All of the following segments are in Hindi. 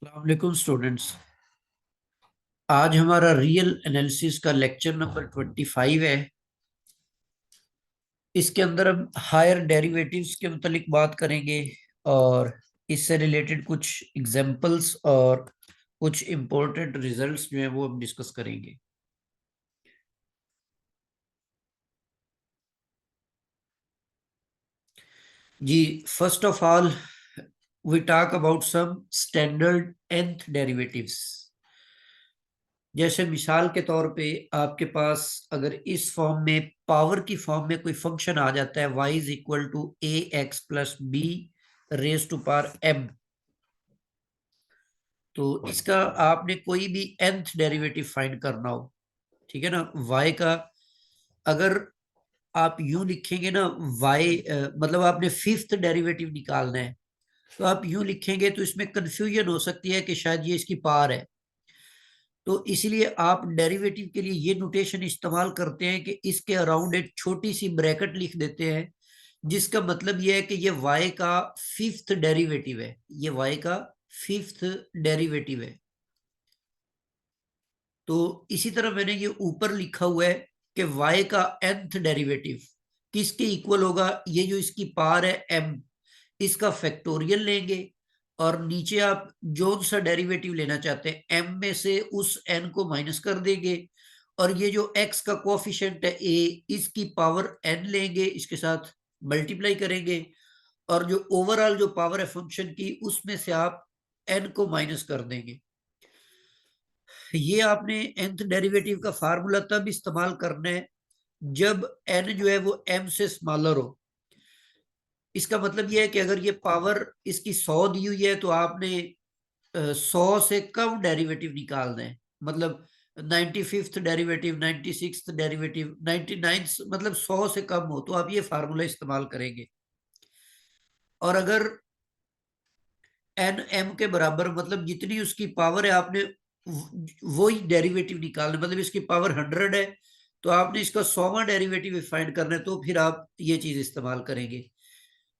अस्सलाम स्टूडेंट्स। आज हमारा रियल एनालिसिस का लेक्चर नंबर 25 है। इसके अंदर हम हायर डेरिवेटिव्स के मुतालिक बात करेंगे और इससे रिलेटेड कुछ एग्जांपल्स और कुछ इंपॉर्टेंट रिजल्ट्स जो हैं वो हम डिस्कस करेंगे। जी, first of all we talk about some standard nth derivatives. जैसे मिसाल के तौर पे आपके पास अगर इस फॉर्म में पावर की फॉर्म में कोई फंक्शन आ जाता है y is equal to a x plus b raise to power m, तो इसका आपने कोई भी nth डेरिवेटिव फाइंड करना हो, ठीक है ना। y का अगर आप यूं लिखेंगे ना मतलब आपने फिफ्थ डेरिवेटिव निकालना है, तो आप यूं लिखेंगे तो इसमें कंफ्यूजन हो सकती है कि शायद ये इसकी पावर है। तो इसलिए आप डेरिवेटिव के लिए ये नोटेशन इस्तेमाल करते हैं कि इसके अराउंड एक छोटी सी ब्रैकेट लिख देते हैं, जिसका मतलब ये है कि ये y का फिफ्थ डेरिवेटिव है, ये y का फिफ्थ डेरिवेटिव है। तो इसी तरह मैंने ये ऊपर लिखा हुआ है कि y का nth डेरिवेटिव किसके इक्वल होगा, ये जो इसकी पावर है m, इसका फैक्टोरियल लेंगे और नीचे आप जो सा डेरिवेटिव लेना चाहते हैं m में से उस n को माइनस कर देंगे, और ये जो x का कोफिशिएंट है a, इसकी पावर n लेंगे, इसके साथ मल्टीप्लाई करेंगे, और जो ओवरऑल जो पावर है फंक्शन की उसमें से आप n को माइनस कर देंगे। ये आपने nth डेरिवेटिव का फार्मूला तब इस्तेमाल करना है जब n जो है वो m से स्मॉलर हो। इसका मतलब ये है कि अगर ये पावर इसकी 100 दी हुई है तो आपने 100 से कम डेरिवेटिव निकालना है, मतलब 95th derivative, 96th derivative, 99th, मतलब 100 से कम हो तो आप ये फार्मूला इस्तेमाल करेंगे। और अगर एन एम के बराबर, मतलब जितनी उसकी पावर है आपने वही डेरिवेटिव निकालना, मतलब इसकी पावर 100 है तो आपने इसका 100वां डेरिवेटिव फाइंड करना है, तो फिर आप ये चीज इस्तेमाल करेंगे।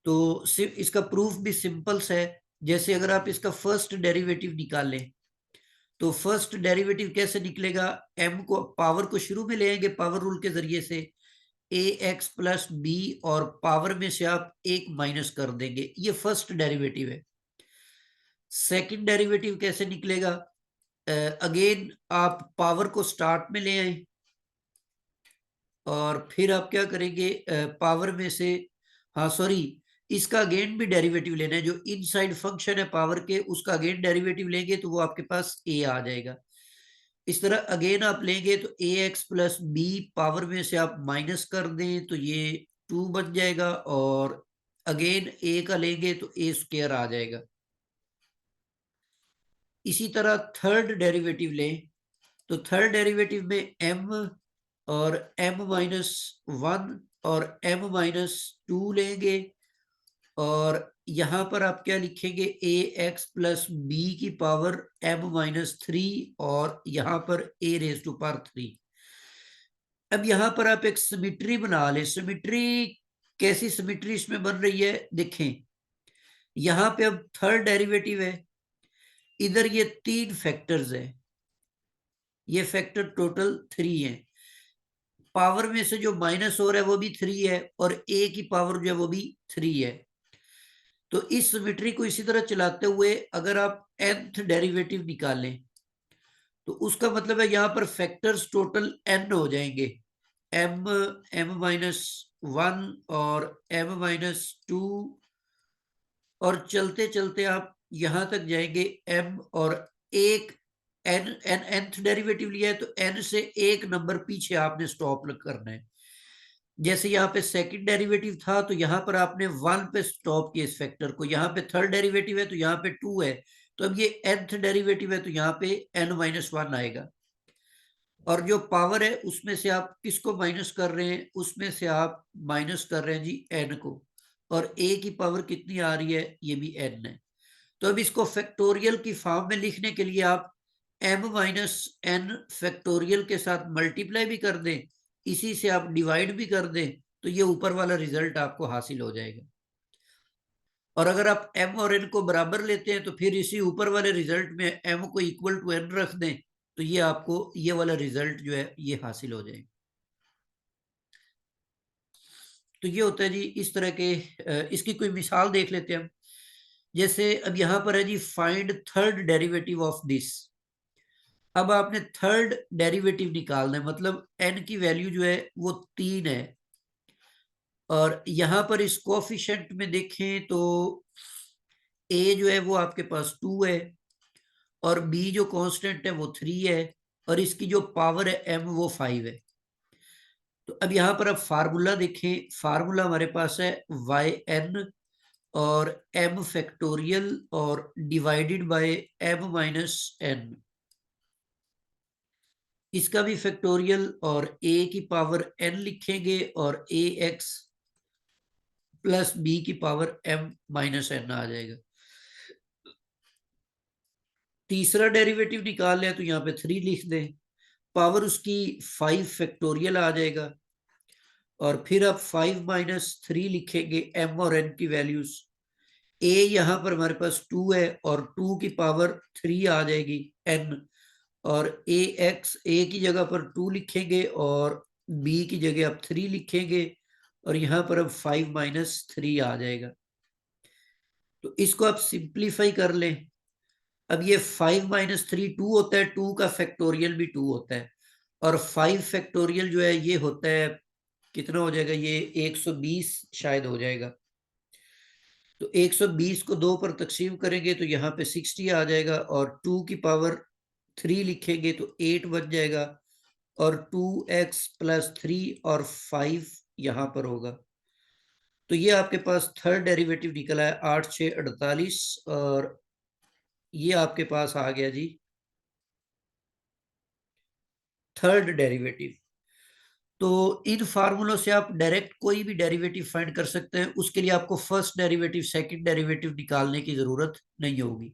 तो सिर्फ इसका प्रूफ भी सिंपल सा है। जैसे अगर आप इसका फर्स्ट डेरिवेटिव निकालें तो फर्स्ट डेरिवेटिव कैसे निकलेगा, एम को पावर को शुरू में ले आएंगे पावर रूल के जरिए से, ए एक्स प्लस बी, और पावर में से आप एक माइनस कर देंगे, ये फर्स्ट डेरिवेटिव है। सेकंड डेरिवेटिव कैसे निकलेगा, अगेन आप पावर को स्टार्ट में ले आए और फिर आप क्या करेंगे, पावर में से, हाँ सॉरी, इसका अगेन भी डेरिवेटिव लेना है, जो इनसाइड फंक्शन है पावर के उसका अगेन डेरिवेटिव लेंगे तो वो आपके पास ए आ जाएगा। इस तरह अगेन आप लेंगे तो ए एक्स प्लस बी, पावर में से आप माइनस कर दें तो ये 2 बन जाएगा, और अगेन ए का लेंगे तो ए स्क्वायर आ जाएगा। इसी तरह थर्ड डेरिवेटिव लें तो थर्ड डेरिवेटिव में m और m-1 और m-2 लेंगे, और यहां पर आप क्या लिखेंगे, ए एक्स प्लस बी की पावर m-3, और यहां पर a रेज टू पावर 3। अब यहां पर आप एक सिमिट्री बना लें। सिमिट्री कैसी सिमिट्री इसमें बन रही है देखें, यहां पे अब थर्ड डेरिवेटिव है, इधर ये 3 फैक्टर्स है, ये फैक्टर टोटल 3 है, पावर में से जो माइनस हो रहा है वो भी 3 है, और ए की पावर जो है वो भी 3 है। तो इस सिमिट्री को इसी तरह चलाते हुए अगर आप nth डेरिवेटिव निकालें तो उसका मतलब है यहां पर फैक्टर्स टोटल n हो जाएंगे, m, m-1 और m-2, और चलते चलते आप यहां तक जाएंगे m, और एक nth डेरिवेटिव लिया है तो n से एक नंबर पीछे आपने स्टॉप करना है। जैसे यहाँ पे सेकंड डेरिवेटिव था तो यहाँ पर आपने 1 पे स्टॉप किया इस फैक्टर को, यहाँ पे थर्ड डेरिवेटिव है तो यहाँ पे 2 है, तो अब ये nth डेरिवेटिव है तो यहाँ पे n-1 आएगा, और जो पावर है उसमें से आप किसको माइनस कर रहे हैं, उसमें से आप माइनस कर रहे हैं जी n को, और a की पावर कितनी आ रही है, ये भी n है। तो अब इसको फैक्टोरियल की फॉर्म में लिखने के लिए आप m-n फैक्टोरियल के साथ मल्टीप्लाई भी कर दें, इसी से आप डिवाइड भी कर दें, तो ये ऊपर वाला रिजल्ट आपको हासिल हो जाएगा। और अगर आप m और n को बराबर लेते हैं तो फिर इसी ऊपर वाले रिजल्ट में m को इक्वल टू n रख दें तो ये आपको ये वाला रिजल्ट जो है ये हासिल हो जाएगा। तो ये होता है जी इस तरह के। इसकी कोई मिसाल देख लेते हैं हम। जैसे अब यहां पर है जी find third derivative of this. अब आपने थर्ड डेरिवेटिव निकालना है, मतलब n की वैल्यू जो है वो 3 है और यहां पर इस कोफिशिएंट में देखें तो a जो है वो आपके पास 2 है और b जो कांस्टेंट है वो 3 है और इसकी जो पावर है m वो 5 है। तो अब यहां पर आप फार्मूला देखें, फार्मूला हमारे पास है yn और m फैक्टोरियल और divided bye m minus n। इसका भी फैक्टोरियल और a की पावर n लिखेंगे और ax प्लस b की पावर m माइनस n आ जाएगा। तीसरा डेरिवेटिव निकाल लिया तो यहाँ पे 3 लिख दें, पावर उसकी 5 फैक्टोरियल आ जाएगा और फिर आप 5 माइनस 3 लिखेंगे m और n की वैल्यूज। a यहाँ पर हमारे पास 2 है और 2 की पावर 3 आ जाएगी n और a की जगह पर 2 लिखेंगे और b की जगह आप 3 लिखेंगे और यहाँ पर अब 5 माइनस 3 आ जाएगा। तो इसको आप सिंप्लीफाई कर लें। अब ये 5 माइनस 3 2 होता है, 2 का फैक्टोरियल भी 2 होता है और 5 फैक्टोरियल जो है ये होता है कितना हो जाएगा, ये 120 शायद हो जाएगा। तो 120 को 2 पर तकसीम करेंगे तो यहाँ पे 60 आ जाएगा और 2 की पावर 3 लिखेंगे तो 8 बन जाएगा और 2x प्लस 3 और 5 यहाँ पर होगा। तो ये आपके पास थर्ड डेरिवेटिव निकला है 8 6 48 और ये आपके पास आ गया जी थर्ड डेरिवेटिव। तो इन फार्मूलों से आप डायरेक्ट कोई भी डेरिवेटिव फाइंड कर सकते हैं, उसके लिए आपको फर्स्ट डेरिवेटिव सेकंड डेरिवेटिव निकालने की जरूरत नहीं होगी।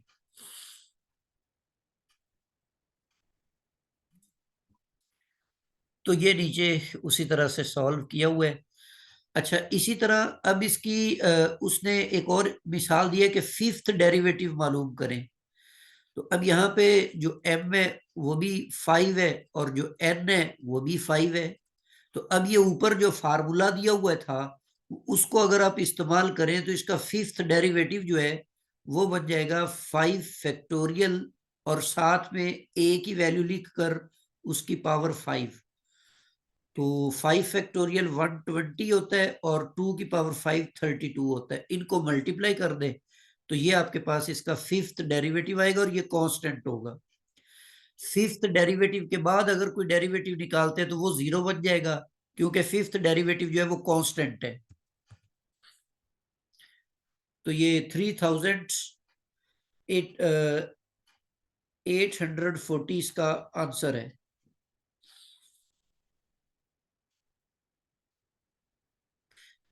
तो ये नीचे उसी तरह से सॉल्व किया हुआ है। अच्छा इसी तरह अब इसकी उसने एक और मिसाल दी है कि फिफ्थ डेरिवेटिव मालूम करें। तो अब यहाँ पे जो m है वो भी 5 है और जो n है वो भी 5 है। तो अब ये ऊपर जो फार्मूला दिया हुआ था उसको अगर आप इस्तेमाल करें तो इसका फिफ्थ डेरिवेटिव जो है वो बन जाएगा 5 फैक्टोरियल और साथ में a की वैल्यू लिखकर उसकी पावर 5। तो 5 फैक्टोरियल 120 होता है और 2 की पावर 5 32 होता है। इनको मल्टीप्लाई कर दें तो ये आपके पास इसका फिफ्थ डेरिवेटिव आएगा और ये कांस्टेंट होगा। फिफ्थ डेरिवेटिव के बाद अगर कोई डेरिवेटिव निकालते हैं तो वो 0 बन जाएगा क्योंकि फिफ्थ डेरिवेटिव जो है वो कांस्टेंट है। तो ये 3840 इसका आंसर है।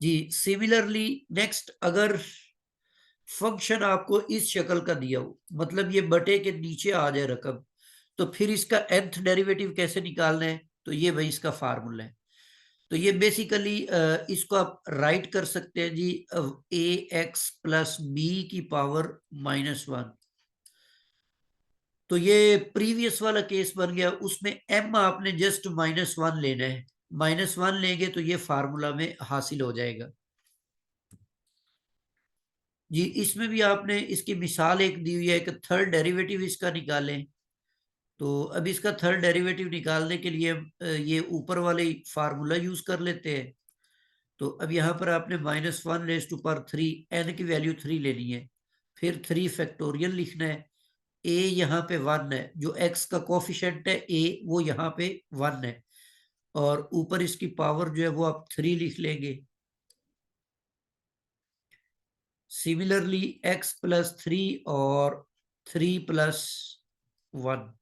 जी सिमिलरली नेक्स्ट अगर फंक्शन आपको इस शक्ल का दिया हो, मतलब ये बटे के नीचे आ जाए रकम, तो फिर इसका nth डेरिवेटिव कैसे निकालना है, तो ये भाई इसका फार्मूला है। तो ये बेसिकली इसको आप राइट कर सकते हैं जी ए एक्स प्लस बी की पावर -1। तो ये प्रीवियस वाला केस बन गया, उसमें m आपने जस्ट -1 लेना है, -1 लेंगे तो ये फार्मूला में हासिल हो जाएगा। जी इसमें भी आपने इसकी मिसाल एक दी हुई है कि थर्ड डेरिवेटिव इसका निकालें। तो अब इसका थर्ड डेरिवेटिव निकालने के लिए ये ऊपर वाले फार्मूला यूज कर लेते हैं। तो अब यहाँ पर आपने -1 रेज़ टू पावर 3 n की वैल्यू 3 लेनी है, फिर 3 फैक्टोरियल लिखना है। a यहाँ पे 1 है, जो x का कोफिशिएंट है a वो यहाँ पे 1 है और ऊपर इसकी पावर जो है वो आप 3 लिख लेंगे। सिमिलरली x प्लस 3 और 3 प्लस 1,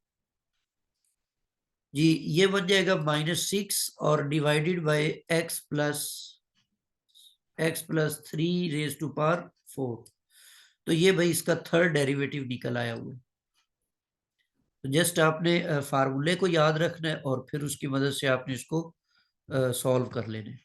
जी ये बन जाएगा -6 और divided by x plus 3 raise to power 4। तो ये भाई इसका थर्ड डेरिवेटिव निकल आया हुआ है। तो जस्ट आपने फार्मूले को याद रखना है और फिर उसकी मदद से आपने इसको सॉल्व कर लेना है।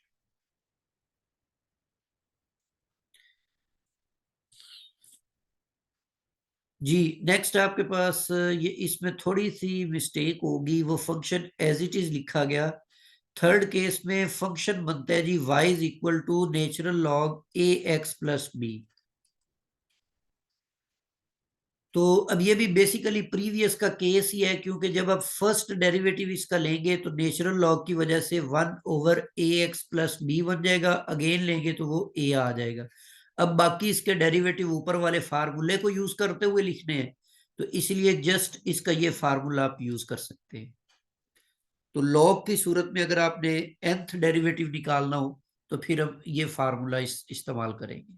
जी नेक्स्ट आपके पास ये इसमें थोड़ी सी मिस्टेक होगी, वो फंक्शन एज इट इज लिखा गया। थर्ड केस में फंक्शन बनता है जी y is equal to natural log a x plus b. तो अब ये भी बेसिकली प्रीवियस का केस ही है, क्योंकि जब आप फर्स्ट डेरिवेटिव इसका लेंगे तो नेचुरल लॉग की वजह से 1/ax+b बन जाएगा, अगेन लेंगे तो वो a आ जाएगा। अब बाकी इसके डेरिवेटिव ऊपर वाले फार्मूले को यूज करते हुए लिखने हैं, तो इसलिए जस्ट इसका ये फार्मूला आप यूज कर सकते हैं। तो लॉग की सूरत में अगर आपने nth डेरिवेटिव निकालना हो तो फिर हम ये फार्मूला इस्तेमाल करेंगे।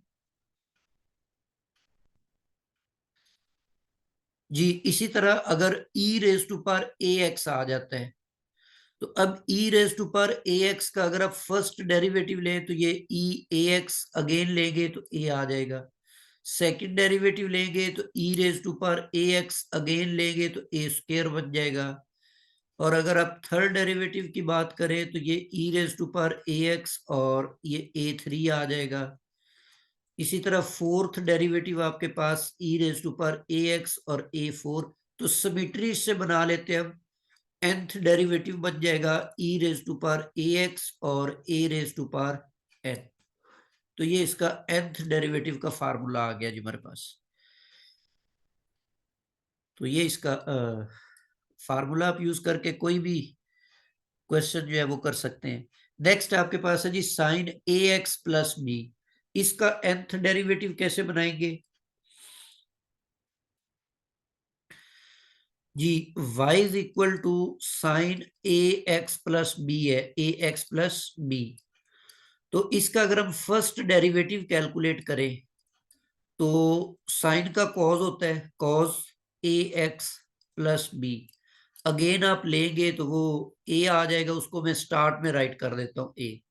जी इसी तरह अगर e raise to power ax आ जाता है, तो अब e raise to power ax का अगर आप फर्स्ट डेरिवेटिव लें तो ये e ax अगेन लेंगे तो a आ जाएगा। सेकंड डेरिवेटिव लेंगे तो e raise to power ax अगेन लेंगे तो a स्क्वायर बन जाएगा। और अगर आप थर्ड डेरिवेटिव की बात करें तो ये e raise to power ax और ये a3 आ जाएगा। इसी तरह फोर्थ डेरिवेटिव आपके पास e raise to power ax और a4। तो सिमेट्री से बना लेते हैं हम, nth डेरिवेटिव बन जाएगा e raise to power ax और a raise to power n। तो ये इसका nth डेरिवेटिव का फार्मूला आ गया जी हमारे पास। तो ये इसका फार्मूला आप यूज करके कोई भी क्वेश्चन जो है वो कर सकते हैं। नेक्स्ट आपके पास है जी sine a x plus b. इसका nth डेरिवेटिव कैसे बनाएंगे जी? y is equal to sine a x plus b है, ए एक्स प्लस बी। तो इसका अगर हम फर्स्ट डेरिवेटिव कैलकुलेट करें तो साइन का कॉज होता है cos A x plus B. Again आप लेंगे तो वो ए आ जाएगा, उसको मैं स्टार्ट में राइट कर देता हूं ए।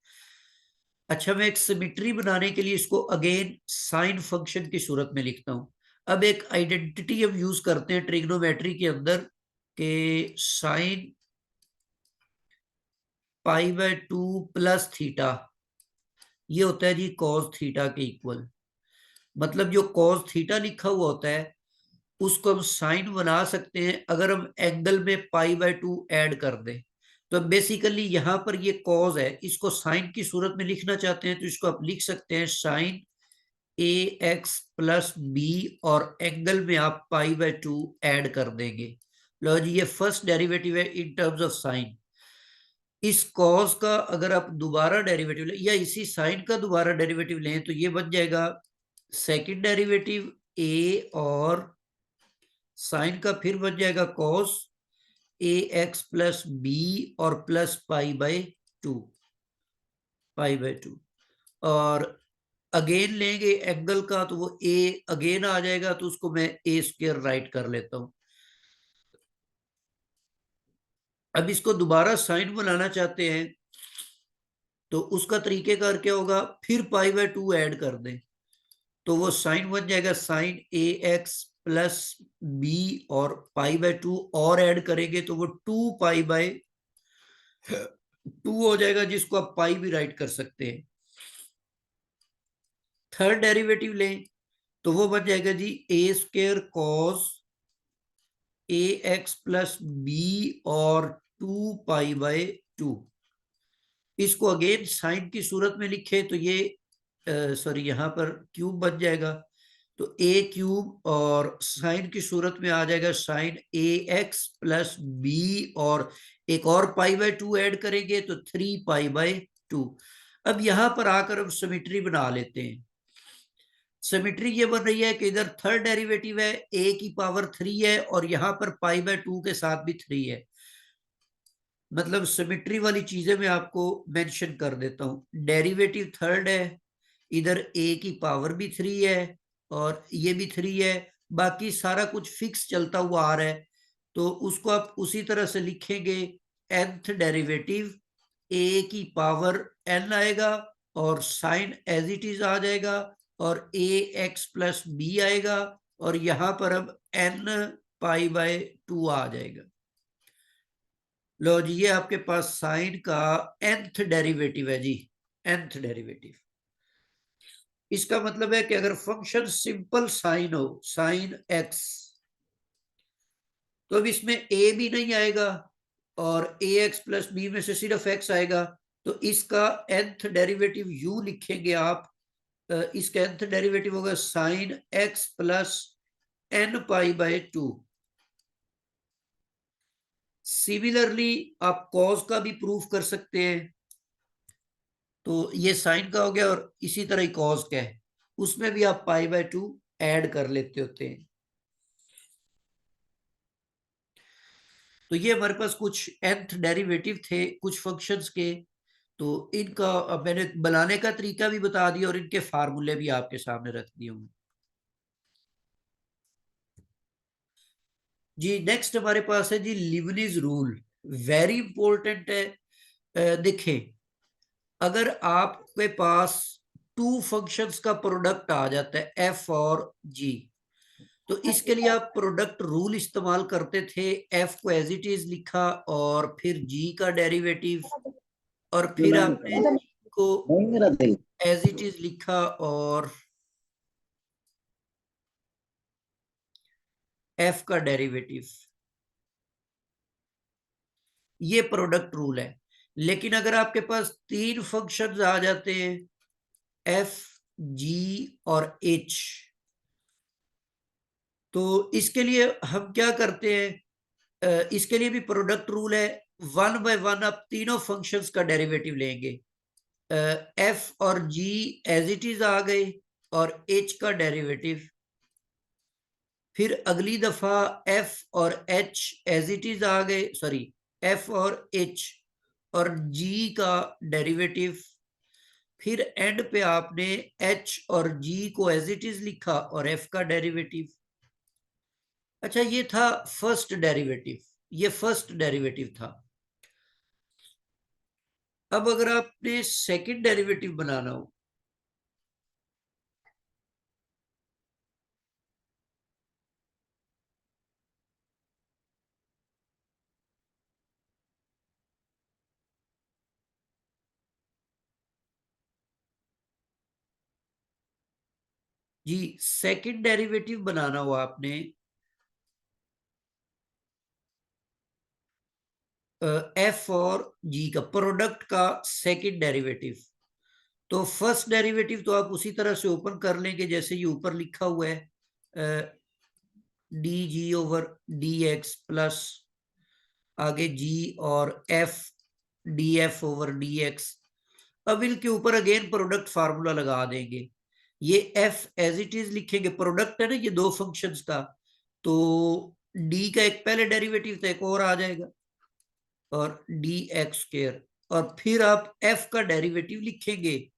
अच्छा मैं एक सिमिट्री बनाने के लिए इसको अगेन साइन फंक्शन की सूरत में लिखता हूं। अब एक आइडेंटिटी हम यूज करते हैं ट्रिग्नोमेट्री के अंदर के साइन π/2 प्लस थीटा, ये होता है जी कॉस थीटा के इक्वल। मतलब जो कॉस थीटा लिखा हुआ होता है उसको हम साइन बना सकते हैं अगर हम एंगल में π/2 ऐड कर दें। तो बेसिकली यहां पर ये कॉज है, इसको साइन की सूरत में लिखना चाहते हैं तो इसको आप लिख सकते हैं sign a x plus B और एंगल में आप π/2 ऐड कर देंगे। लो जी ये फर्स्ट डेरिवेटिव है इन टर्म्स ऑफ साइन। इस कॉस का अगर आप दोबारा डेरिवेटिव लें या इसी साइन का दोबारा डेरिवेटिव लें तो ये बन जाएगा सेकंड डेरिवेटिव ए और साइन का फिर बन जाएगा cos A x plus B और प्लस π/2 और अगेन लेंगे एंगल का तो वो ए अगेन आ जाएगा, तो उसको मैं ए स्क्वायर राइट कर लेता हूं। अब इसको दोबारा साइन बनाना चाहते हैं तो उसका तरीकेकार क्या होगा, फिर π/2 ऐड कर दें तो वो साइन बन जाएगा sign a x plus B और π/2 और ऐड करेंगे तो वो 2π/2 हो जाएगा, जिसको आप पाई भी राइट कर सकते हैं। थर्ड डेरिवेटिव लें तो वो बन जाएगा जी ए square cos A x plus B और 2π/2। इसको अगेन साइन की सूरत में लिखे तो ये सॉरी यहाँ पर क्यूब बन जाएगा, तो ए क्यूब और साइन की सूरत में आ जाएगा sign a x plus B और एक और π/2 ऐड करेंगे तो 3π/2। अब यहां पर आकर हम सिमेट्री बना लेते हैं। सिमेट्री ये बन रही है कि इधर थर्ड डेरिवेटिव है ए की पावर 3 है और यहां पर π/2 के साथ भी 3 है। मतलब सिमेट्री वाली चीजें मैं आपको मेंशन कर देता हूं। डेरिवेटिव थर्ड है, इधर ए की पावर भी 3 है और ये भी 3 है, बाकी सारा कुछ फिक्स चलता हुआ आ रहा है। तो उसको आप उसी तरह से लिखेंगे, nth डेरिवेटिव ए की पावर n आएगा और साइन एज इट इज आ जाएगा और ए एक्स प्लस बी आएगा और यहां पर अब n π/2 आ जाएगा। लो जी ये आपके पास साइन का nth डेरिवेटिव है जी, nth डेरिवेटिव। इसका मतलब है कि अगर फंक्शन सिंपल साइन हो, साइन एक्स, तो अब इसमें ए भी नहीं आएगा और ए एक्स प्लस बी में से सिर्फ एक्स आएगा, तो इसका nth डेरिवेटिव यू लिखेंगे आप, इसका nth डेरिवेटिव होगा sine x plus n pi by 2। Similarly आप कॉस का भी प्रूफ कर सकते हैं, तो ये साइन का हो गया, और इसी तरह ही कॉस का है, उसमें भी आप पाई बाय 2 ऐड कर लेते होते हैं। तो ये हमारे पास कुछ nth डेरिवेटिव थे कुछ फंक्शंस के, तो इनका अब मैंने बनाने का तरीका भी बता दिया और इनके फार्मूले भी आपके सामने रख दिए होंगे। जी नेक्स्ट हमारे पास है जी लिबनिज रूल, वेरी इंपॉर्टेंट है। देखें, अगर आपके पास टू फंक्शंस का प्रोडक्ट आ जाता है एफ और जी, तो इसके लिए आप प्रोडक्ट रूल इस्तेमाल करते थे, एफ को एज इट इज लिखा और फिर जी का डेरिवेटिव, और फिर आपने जी को एज इट इज लिखा और एफ का डेरिवेटिव, ये प्रोडक्ट रूल है। लेकिन अगर आपके पास तीन फंक्शंस आ जाते हैं एफ, जी और एच, तो इसके लिए हम क्या करते हैं, इसके लिए भी प्रोडक्ट रूल है, वन बाय वन आप तीनों फंक्शंस का डेरिवेटिव लेंगे, एफ और जी एज इट इज आ गए और एच का डेरिवेटिव, फिर अगली दफा एफ और एच एज इट इज आ गए, सॉरी एफ और एच और जी का डेरिवेटिव, फिर एंड पे आपने एच और जी को एज इट इज लिखा और एफ का डेरिवेटिव। अच्छा ये था फर्स्ट डेरिवेटिव, ये फर्स्ट डेरिवेटिव था। अब अगर आपने सेकंड डेरिवेटिव बनाना हो, जी सेकंड डेरिवेटिव बनाना हो आपने, एफ और जी का प्रोडक्ट का सेकंड डेरिवेटिव, तो फर्स्ट डेरिवेटिव तो आप उसी तरह से ओपन कर लेंगे जैसे ये ऊपर लिखा हुआ है, D G over D x plus आगे जी और F D F over D x. अब इनके ऊपर अगेन प्रोडक्ट फार्मूला लगा देंगे, ये एफ एज इट इज लिखेंगे, प्रोडक्ट है ना ये दो फंक्शंस का, तो डी का एक पहले डेरिवेटिव तो एक और आ जाएगा और डी एक्स स्क्वायर, और फिर आप एफ का डेरिवेटिव लिखेंगे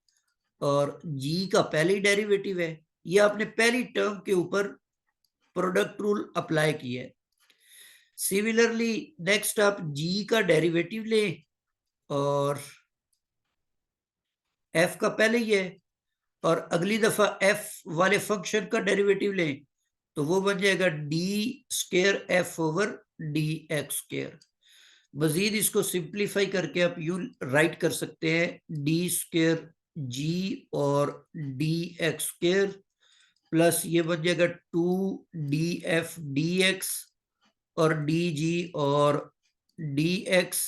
और जी का पहले ही डेरिवेटिव है, ये आपने पहली टर्म के ऊपर प्रोडक्ट रूल अप्लाई किया है। सिमिलरली नेक्स्ट आप जी का डेरिवेटिव लें और एफ का पहले ही है, और अगली दफा एफ वाले फंक्शन का डेरिवेटिव लें तो वो बन जाएगा D square F over D x square. मजीद इसको सिंप्लीफाई करके आप यूं राइट कर सकते हैं, डी स्क्वायर जी और डी एक्स स्क्वायर प्लस ये बन जाएगा two d f d x और डी जी और डी एक्स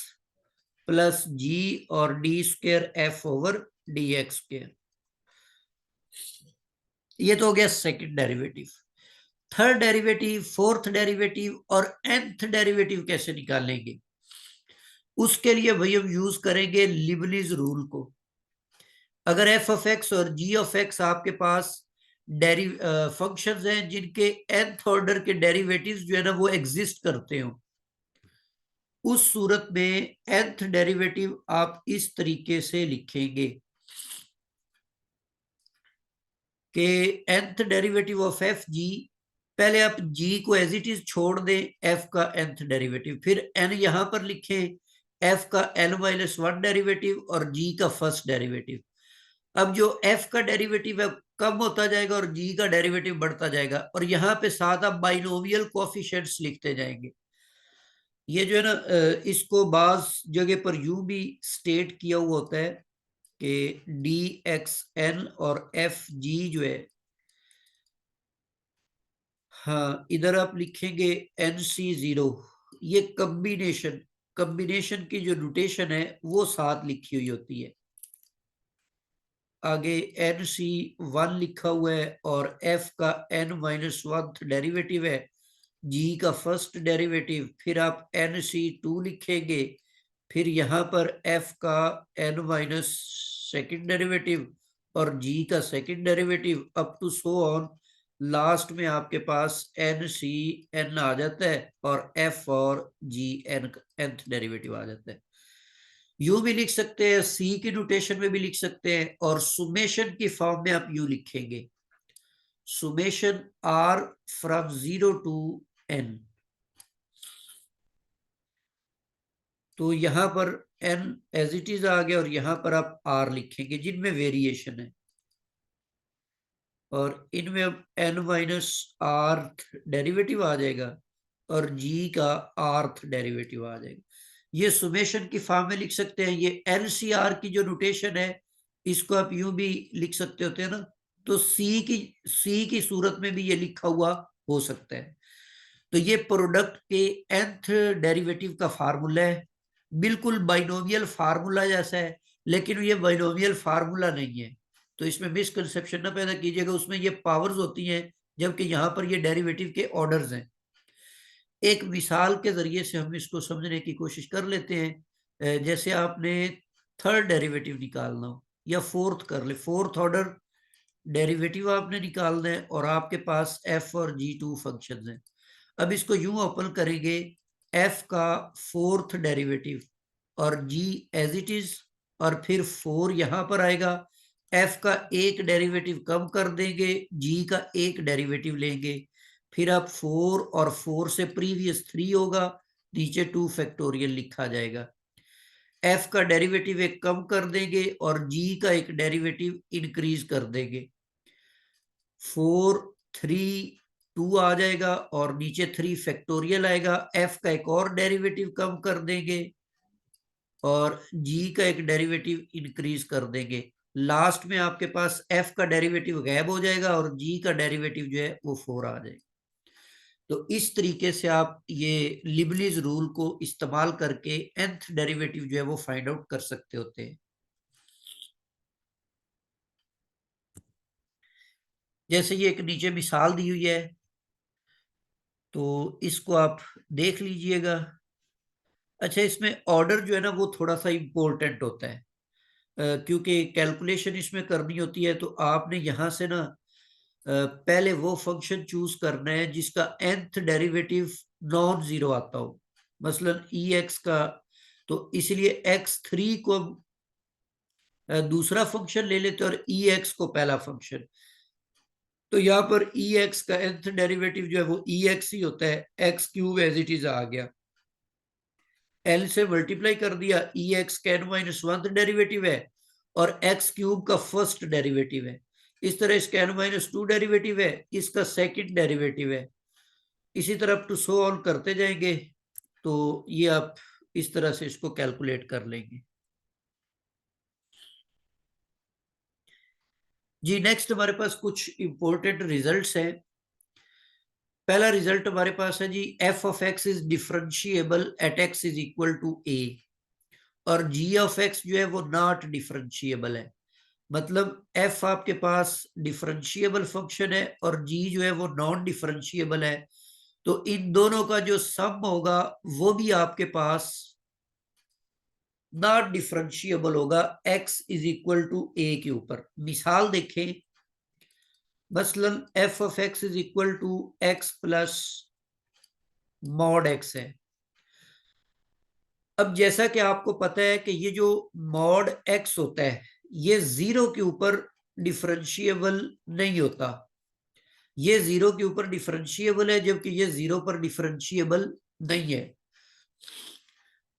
प्लस जी और d square F over D x square. ये तो हो गया second derivative. Third derivative, fourth derivative और nth डेरिवेटिव कैसे निकालेंगे, उसके लिए भाई हम यूज करेंगे लिबनिज रूल को। अगर एफ ऑफ एक्स और जी ऑफ एक्स आपके पास फंक्शंस हैं जिनके nth ऑर्डर के डेरिवेटिव्स जो है ना वो एग्जिस्ट करते हो, उस सूरत में nth डेरिवेटिव आप इस तरीके से लिखेंगे कि nth derivative of F G, पहले आप जी को एज इट इज छोड़ दें, एफ का nth डेरिवेटिव, फिर एन यहां पर लिखें, एफ का एन माइनस वन डेरिवेटिव और जी का फर्स्ट डेरिवेटिव। अब जो एफ का डेरिवेटिव है कम होता जाएगा और जी का डेरिवेटिव बढ़ता जाएगा, और यहाँ पे साथ आप बाइनोमियल कोएफिशिएंट्स लिखते जाएंगे। ये जो है ना इसको बाज जगह पर यूं भी स्टेट किया हुआ होता है कि डी एक्स एन और एफ जी जो है, हाँ इधर आप लिखेंगे एन सी जीरो। ये कम्बिनेशन की जो नोटेशन है वो साथ लिखी हुई होती है। आगे एन सी वन लिखा हुआ है और एफ का एन माइनस वन डेरिवेटिव है, जी का फर्स्ट डेरिवेटिव, फिर आप एन सी टू लिखेंगे, फिर यहाँ पर एफ का एन माइनस सेकेंड डेरिवेटिव और जी का second derivative up to so on. Last में आपके पास एन सी एन आ जाता है और एफ और जी एन nth डेरिवेटिव आ जाता है। यू भी लिख सकते हैं, सी की नोटेशन में भी लिख सकते हैं, और सुमेशन की फॉर्म में आप यू लिखेंगे, summation r from 0 to n. तो यहां पर एन एज इट इज आ गया और यहां पर आप आर लिखेंगे जिनमें वेरिएशन है, और इनमें अब एन माइनस आर्थ डेरिवेटिव आ जाएगा और जी का आर्थ डेरिवेटिव आ जाएगा। ये सुमेशन की फॉर्म में लिख सकते हैं। ये एनसीआर की जो नोटेशन है इसको आप यूं भी लिख सकते होते हैं ना, तो सी की सूरत में भी ये लिखा हुआ हो सकता है। तो ये प्रोडक्ट के nth डेरिवेटिव का फार्मूला है, बिल्कुल बाइनोमियल फार्मूला जैसा है, लेकिन ये बाइनोमियल फार्मूला नहीं है। तो इसमें मिसकंसेप्शन ना पैदा कीजिएगा, उसमें ये पावर्स होती हैं जबकि यहाँ पर ये डेरिवेटिव के ऑर्डर्स हैं। एक मिसाल के जरिए से हम इसको समझने की कोशिश कर लेते हैं। जैसे आपने थर्ड डेरिवेटिव निकालना हो या फोर्थ कर ले, फोर्थ ऑर्डर डेरिवेटिव आपने निकालना है और आपके पास एफ और जी टू फंक्शन है। अब इसको यूं ओपन करेंगे, एफ का फोर्थ डेरिवेटिव और जी एज इट इज, और फिर 4 यहां पर आएगा, एफ का एक डेरिवेटिव कम कर देंगे, जी का एक डेरिवेटिव लेंगे, फिर आप 4 और 4 से प्रीवियस 3 होगा, नीचे 2 फैक्टोरियल लिखा जाएगा। एफ का डेरिवेटिव एक कम कर देंगे और जी का एक डेरिवेटिव इंक्रीज कर देंगे, 4 3 2 आ जाएगा और नीचे 3 फैक्टोरियल आएगा। एफ का एक और डेरिवेटिव कम कर देंगे और जी का एक डेरिवेटिव इंक्रीज कर देंगे। लास्ट में आपके पास एफ का डेरिवेटिव गायब हो जाएगा और जी का डेरिवेटिव जो है वो 4 आ जाएगा। तो इस तरीके से आप ये लिबनिज रूल को इस्तेमाल करके nth डेरिवेटिव जो है वो फाइंड आउट कर सकते होते हैं। जैसे ये एक नीचे मिसाल दी हुई है, तो इसको आप देख लीजिएगा। अच्छा, इसमें ऑर्डर जो है ना वो थोड़ा सा इम्पोर्टेंट होता है, क्योंकि कैलकुलेशन इसमें करनी होती है। तो आपने यहां से ना पहले वो फंक्शन चूज करना है जिसका nth डेरिवेटिव नॉन जीरो आता हो, मसलन ई एक्स का। तो इसलिए x3 को दूसरा फंक्शन ले लेते हैं और ई एक्स को पहला फंक्शन। तो यहाँ पर ई एक्स का nth डेरिवेटिव जो है वो ई एक्स ही होता है, X cube as it is आ गया, एल से मल्टीप्लाई कर दिया, ई एक्स का एन माइनस वन डेरिवेटिव है और एक्स क्यूब का फर्स्ट डेरिवेटिव है। इस तरह इसका एन माइनस टू डेरिवेटिव है, इसका सेकंड डेरिवेटिव है। इसी तरह टू सो ऑन करते जाएंगे, तो ये आप इस तरह से इसको कैलकुलेट कर लेंगे। जी नेक्स्ट हमारे पास कुछ इंपॉर्टेंट रिजल्ट्स हैं। पहला रिजल्ट हमारे पास है जी, F of x is differentiable at x is equal to A, और जी ऑफ एक्स जो है वो नॉट डिफरेंशिएबल है। मतलब एफ आपके पास डिफरेंशिएबल फंक्शन है और जी जो है वो नॉन डिफरेंशिएबल है। तो इन दोनों का जो सम होगा वो भी आपके पास नॉट डिफरेंशिएबल होगा x is equal to a के ऊपर। मिसाल देखें, मसलन f of x is equal to x plus mod x है। अब जैसा कि आपको पता है कि ये जो मॉड एक्स होता है ये जीरो के ऊपर डिफरेंशिएबल नहीं होता, ये जीरो के ऊपर डिफरेंशिएबल है जबकि ये जीरो पर डिफरेंशिएबल नहीं है।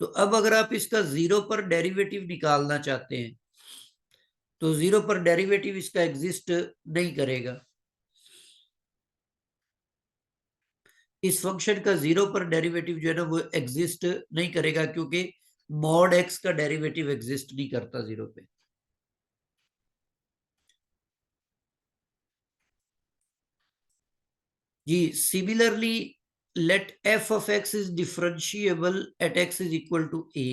तो अब अगर आप इसका जीरो पर डेरिवेटिव निकालना चाहते हैं तो जीरो पर डेरिवेटिव इसका एग्जिस्ट नहीं करेगा। इस फंक्शन का जीरो पर डेरिवेटिव जो है ना वो एग्जिस्ट नहीं करेगा, क्योंकि मॉड एक्स का डेरिवेटिव एग्जिस्ट नहीं करता जीरो पे। जी similarly let f of x is differentiable at x is equal to a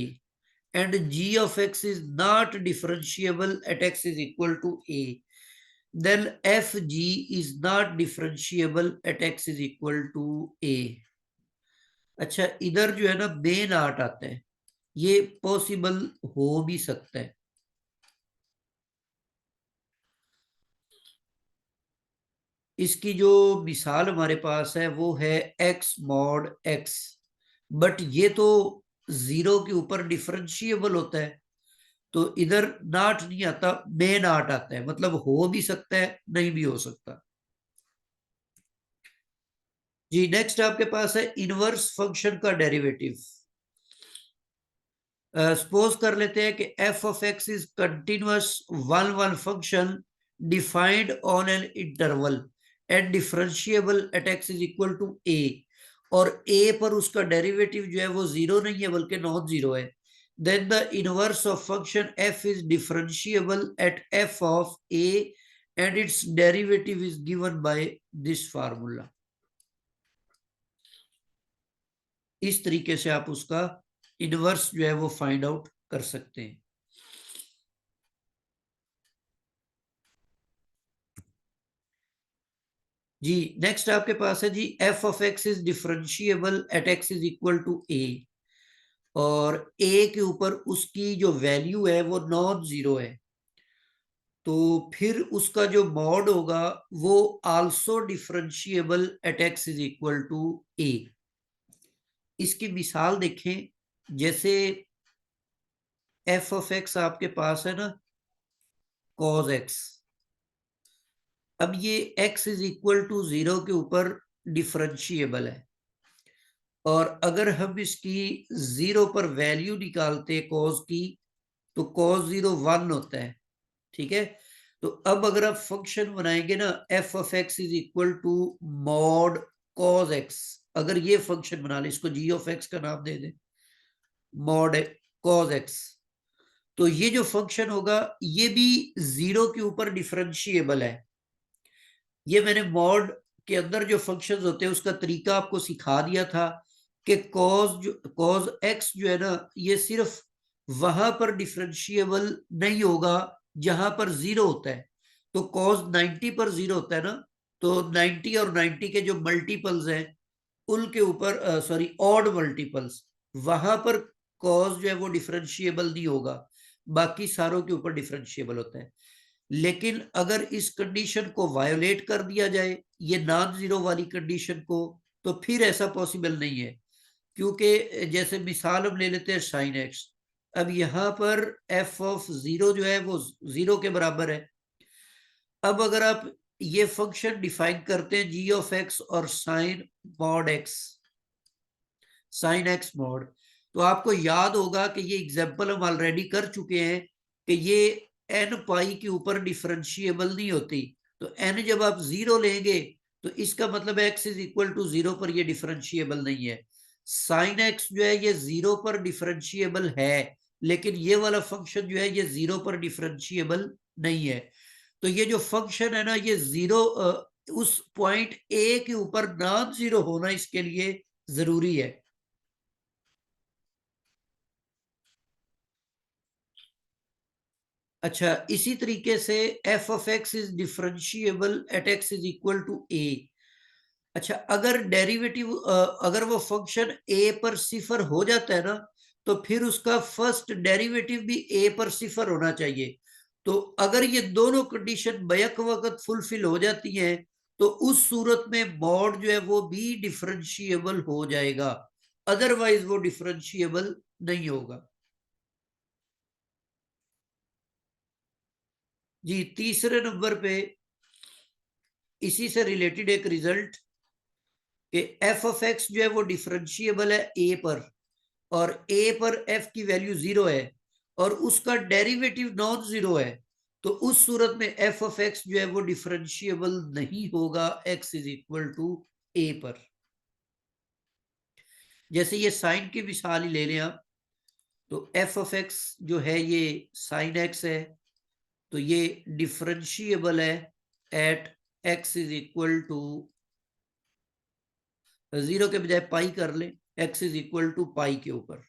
and g of x is not differentiable at x is equal to a, then fg is not differentiable at x is equal to a. अच्छा इधर जो है ना मेन आर्ट आता है, ये पॉसिबल हो भी सकता है। इसकी जो मिसाल हमारे पास है वो है x मॉड x, बट ये तो जीरो के ऊपर डिफरेंशिएबल होता है, तो इधर नॉट नहीं आता, मे नॉट आता है, मतलब हो भी सकता है नहीं भी हो सकता। जी नेक्स्ट आपके पास है इनवर्स फंक्शन का डेरिवेटिव। सपोज कर लेते हैं कि F of x is continuous one one function defined on an interval and differentiable at x is equal to A, और ए पर उसका डेरिवेटिव जो है वो जीरो नहीं है बल्कि नॉन जीरो है, then the inverse of function f is differentiable at f of a and its derivative is given by this formula। इस तरीके से आप उसका इनवर्स जो है वो फाइंड आउट कर सकते हैं। जी नेक्स्ट आपके पास है g f of x is differentiable at x is equal to a, और a के ऊपर उसकी जो वैल्यू है वो नॉन जीरो है, तो फिर उसका जो मॉड होगा वो also differentiable at x is equal to A. इसकी मिसाल देखें, जैसे एफ ऑफ एक्स आपके पास है ना कॉज एक्स, अब ये x is equal to zero के ऊपर डिफरेंशिएबल है, और अगर हम इसकी जीरो पर वैल्यू निकालते कॉज की तो कॉज जीरो वन होता है, ठीक है। तो अब अगर आप फंक्शन बनाएंगे ना f of x is equal to mod cos x, अगर ये फंक्शन बना ले, इसको जी ऑफ एक्स का नाम दे दे मॉड कॉज एक्स, तो ये जो फंक्शन होगा ये भी जीरो के ऊपर डिफरेंशिएबल है। ये मैंने मॉड के अंदर जो फंक्शंस होते हैं उसका तरीका आपको सिखा दिया था कि कॉज एक्स जो है ना ये सिर्फ वहां पर डिफरेंशिएबल नहीं होगा जहां पर जीरो होता है, तो कॉज 90 पर जीरो होता है ना, तो 90 और 90 के जो मल्टीपल्स हैं उनके ऊपर सॉरी ऑड मल्टीपल्स, वहां पर कॉज जो है वो डिफरेंशिएबल नहीं होगा, बाकी सारों के ऊपर डिफरेंशिएबल होता है। लेकिन अगर इस कंडीशन को वायोलेट कर दिया जाए, ये नॉन जीरो वाली कंडीशन को, तो फिर ऐसा पॉसिबल नहीं है, क्योंकि जैसे मिसाल हम ले लेते हैं साइन एक्स, अब यहां पर एफ ऑफ जीरो जो है वो जीरो के बराबर है। अब अगर आप ये फंक्शन डिफाइन करते हैं जी ऑफ एक्स और sine mod x, sine x mod, तो आपको याद होगा कि ये एग्जांपल हम ऑलरेडी कर चुके हैं कि ये एन पाई के ऊपर डिफरेंशिएबल नहीं होती, तो एन जब आप जीरो लेंगे तो इसका मतलब x is equal to zero पर ये डिफरेंशिएबल नहीं है। साइन एक्स जो है ये जीरो पर डिफरेंशिएबल है, लेकिन ये वाला फंक्शन जो है ये जीरो पर डिफरेंशिएबल नहीं है, तो ये जो फंक्शन है ना ये जीरो उस पॉइंट ए के ऊपर नॉन जीरो होना इसके लिए जरूरी है। अच्छा इसी तरीके से F of x is differentiable at x is equal to A. अच्छा अगर डेरिवेटिव अगर वो फंक्शन ए पर सिफर हो जाता है ना, तो फिर उसका फर्स्ट डेरिवेटिव भी ए पर सिफर होना चाहिए, तो अगर ये दोनों कंडीशन बैक वक्त फुलफिल हो जाती हैं तो उस सूरत में मॉड जो है वो भी डिफरेंशिएबल हो जाएगा, अदरवाइज वो डिफरेंशिएबल नहीं होगा। जी तीसरे नंबर पे इसी से रिलेटेड एक रिजल्ट कि एफ ऑफ एक्स जो है वो डिफरेंशिएबल है ए पर, और ए पर एफ की वैल्यू जीरो है और उसका डेरिवेटिव नॉन जीरो है, तो उस सूरत में एफ ऑफ एक्स जो है वो डिफरेंशिएबल नहीं होगा एक्स इज इक्वल टू ए पर। जैसे ये साइन की मिसाल ही ले लें आप, तो एफ ऑफ एक्स जो है ये साइन एक्स है, तो ये डिफरेंशिएबल है at x is equal to zero के बजाय पाई कर ले, x is equal to pi के ऊपर,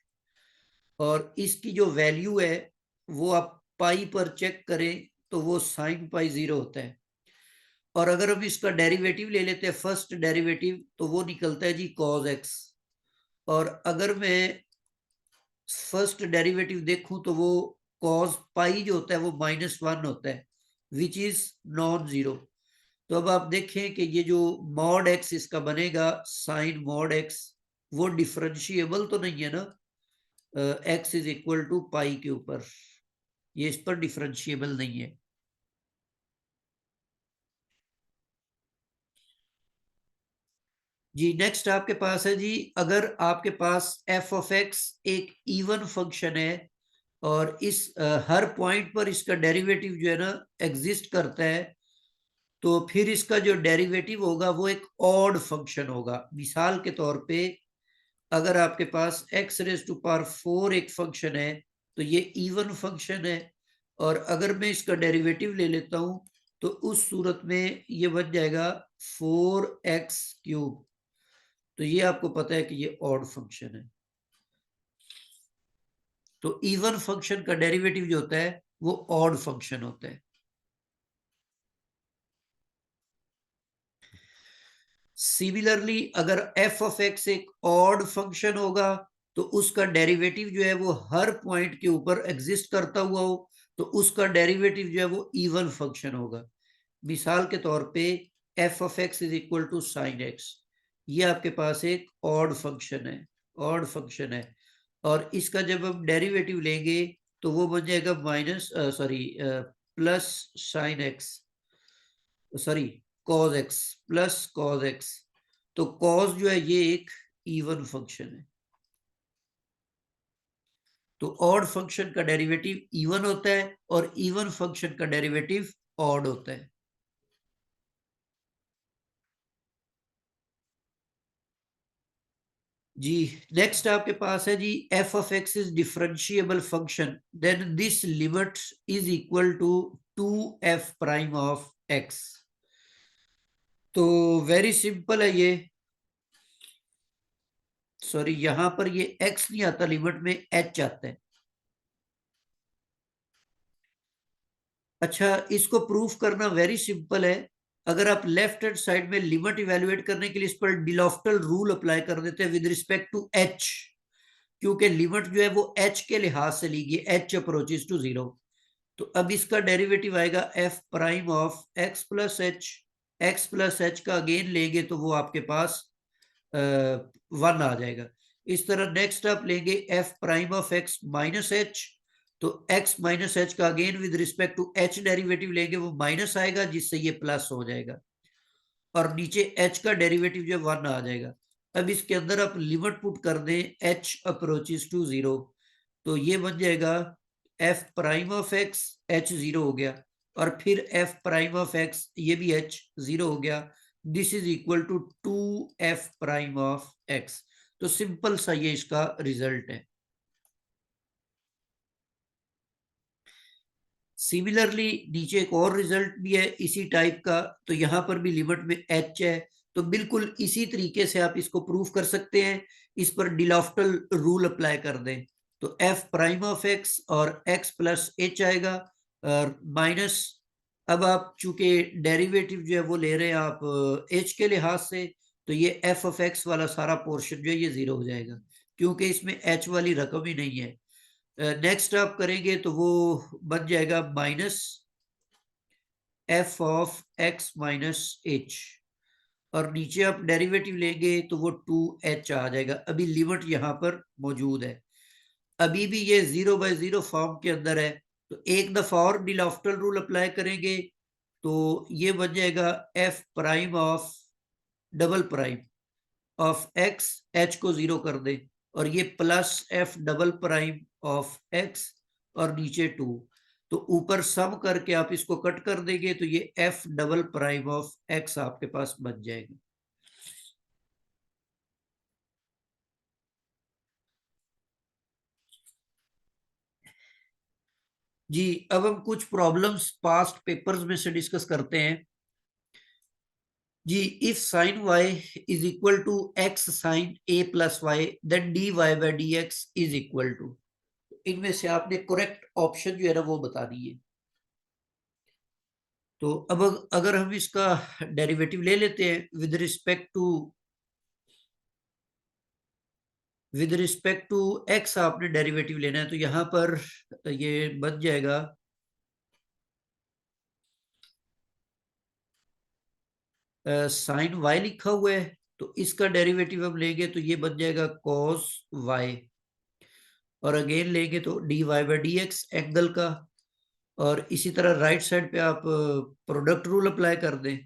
और इसकी जो वैल्यू है वो आप पाई पर चेक करें तो वो साइन पाई जीरो होता है। और अगर हम इसका डेरिवेटिव ले लेते हैं, फर्स्ट डेरिवेटिव, तो वो निकलता है जी कॉज एक्स। और अगर मैं फर्स्ट डेरिवेटिव देखूं तो वो कॉस पाई जो होता है वो -1 होता है, विच इज नॉन जीरो। तो अब आप देखें कि ये जो मॉड एक्स इसका बनेगा साइन मॉड एक्स, वो डिफरेंशिएबल तो नहीं है ना, x is equal to pi के ऊपर, ये इस पर डिफरेंशिएबल नहीं है। जी नेक्स्ट आपके पास है जी, अगर आपके पास एफ ऑफ एक्स एक इवन फंक्शन है और इस हर पॉइंट पर इसका डेरिवेटिव जो है ना एग्जिस्ट करता है, तो फिर इसका जो डेरिवेटिव होगा वो एक ऑड फंक्शन होगा। मिसाल के तौर पे अगर आपके पास एक्स रेज टू पावर 4 एक फंक्शन है तो ये इवन फंक्शन है, और अगर मैं इसका डेरिवेटिव ले लेता हूं तो उस सूरत में ये बन जाएगा 4x क्यूब। तो ये आपको पता है कि ये ऑड फंक्शन है। तो इवन फंक्शन का डेरिवेटिव जो होता है वो ऑड फंक्शन होता है। सिमिलरली अगर एफ ऑफ एक्स एक ऑड फंक्शन होगा तो उसका डेरिवेटिव जो है वो हर पॉइंट के ऊपर एग्जिस्ट करता हुआ हो तो उसका डेरिवेटिव जो है वो इवन फंक्शन होगा। मिसाल के तौर पे f of x is equal to sine x, ये आपके पास एक ऑड फंक्शन है, ऑड फंक्शन है, और इसका जब हम डेरिवेटिव लेंगे तो वो बन जाएगा minus sorry plus sine X, sorry cos X, plus cos X. तो कॉज जो है ये एक इवन फंक्शन है। तो ऑड फंक्शन का डेरिवेटिव इवन होता है और इवन फंक्शन का डेरिवेटिव ऑड होता है। जी नेक्स्ट आपके पास है जी, F of x is differentiable function then this limit is equal to 2f prime of x. तो वेरी सिंपल है ये, सॉरी यहां पर ये x नहीं आता, लिमिट में h आता है। अच्छा इसको प्रूफ करना वेरी सिंपल है, अगर आप लेफ्ट हैंड साइड में लिमिट इवेल्युएट करने के लिए इस पर डिलॉफ्टल रूल अप्लाई कर देते हैं विद रिस्पेक्ट टू h, क्योंकि लिमिट जो है वो h के लिहाज से ली गई, h अप्रोचेस टू जीरो। तो अब इसका डेरिवेटिव आएगा F prime of x plus H, x plus H का अगेन लेंगे तो वो आपके पास 1 आ जाएगा। इस तरह नेक्स्ट आप लेंगे f prime of x minus h, तो x माइनस एच का again with respect to h derivative लेंगे वो माइनस आएगा जिससे ये प्लस हो जाएगा, और नीचे h का डेरिवेटिव जो 1 आ जाएगा। अब इसके अंदर आप लिमिट पुट कर दें h अप्रोचेस टू जीरो, तो ये बन जाएगा F prime of x, H zero हो गया, और फिर एफ प्राइम ऑफ एक्स ये भी एच जीरो हो गया, this is equal to 2f prime of x. तो सिंपल सा ये इसका रिजल्ट है। सिमिलरली नीचे एक और रिजल्ट भी है इसी टाइप का, तो यहां पर भी लिमिट में एच है, तो बिल्कुल इसी तरीके से आप इसको प्रूव कर सकते हैं, इस पर डिलॉफ्टल रूल अप्लाई कर दें तो एफ प्राइम ऑफ एक्स और एक्स प्लस एच आएगा, और माइनस, अब आप चूंकि डेरिवेटिव जो है वो ले रहे हैं आप एच के लिहाज से, तो ये एफ ऑफ एक्स वाला सारा पोर्शन जो है ये जीरो हो जाएगा क्योंकि इसमें एच वाली रकम ही नहीं है। नेक्स्ट आप करेंगे तो वो बन जाएगा minus F of x minus H, और नीचे आप डेरिवेटिव लेंगे तो वो 2h आ जाएगा। अभी लिमिट यहाँ पर मौजूद है, अभी भी ये 0/0 फॉर्म के अंदर है, तो एक दफा और डिलॉफ्टल रूल अप्लाई करेंगे तो ये बन जाएगा F prime of double prime of x, H को जीरो कर दें, और ये plus F double prime of x, और नीचे 2, तो ऊपर सम करके आप इसको कट कर देंगे तो ये F double prime of x आपके पास बन जाएगा। जी अब हम कुछ प्रॉब्लम्स पास्ट पेपर्स में से डिस्कस करते हैं। जी, if sine Y is equal to X sine A plus Y then D Y by D x is equal to, इनमें से आपने करेक्ट ऑप्शन जो है ना वो बतानी है। तो अब अगर हम इसका डेरिवेटिव ले लेते हैं विद रिस्पेक्ट टू एक्स, आपने डेरिवेटिव लेना है तो यहां पर ये बन जाएगा साइन वाई लिखा हुआ है, तो इसका डेरिवेटिव हम लेंगे तो ये बन जाएगा कॉस वाई, और अगेन लेंगे तो d Y by D x angle का, और इसी तरह राइट साइड पे आप प्रोडक्ट रूल अप्लाई कर दें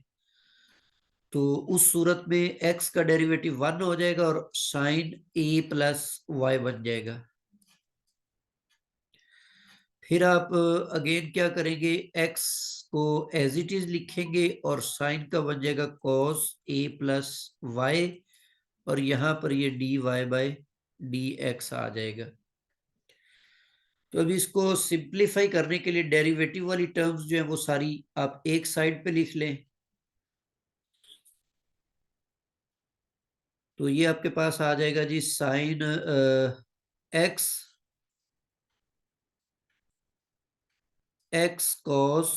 तो उस सूरत में एक्स का डेरिवेटिव 1 हो जाएगा और साइन ए प्लस वाई बन जाएगा। फिर आप अगेन क्या करेंगे, एक्स को एज इट इज लिखेंगे और साइन का बन जाएगा कॉस ए प्लस वाई, और यहां पर ये D Y by D X आ जाएगा। तो अभी इसको सिंप्लीफाई करने के लिए डेरिवेटिव वाली टर्म्स जो है वो सारी आप एक साइड पे लिख लें, तो ये आपके पास आ जाएगा g sine x x cos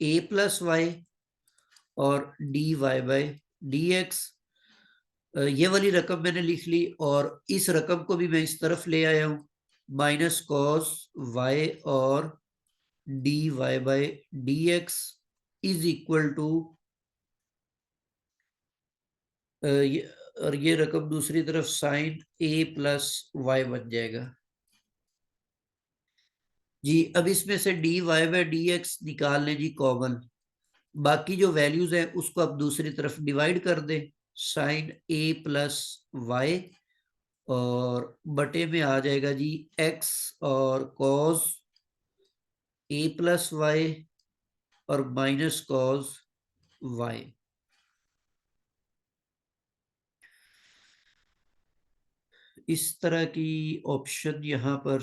a plus y और d Y by D x. ये वाली रकम मैंने लिख ली और इस रकम को भी मैं इस तरफ ले आया हूं, माइनस कॉस वाई और d Y by D x is equal to, और ये रकम दूसरी तरफ साइन ए प्लस वाई बन जाएगा। जी, अब इसमें से d Y by D x निकाल लें जी कॉमन, बाकी जो वैल्यूज है उसको आप दूसरी तरफ डिवाइड कर दें, साइन ए प्लस वाई और बटे में आ जाएगा जी एक्स और कॉस ए प्लस वाई और माइनस कॉस वाई। इस तरह की ऑप्शन यहाँ पर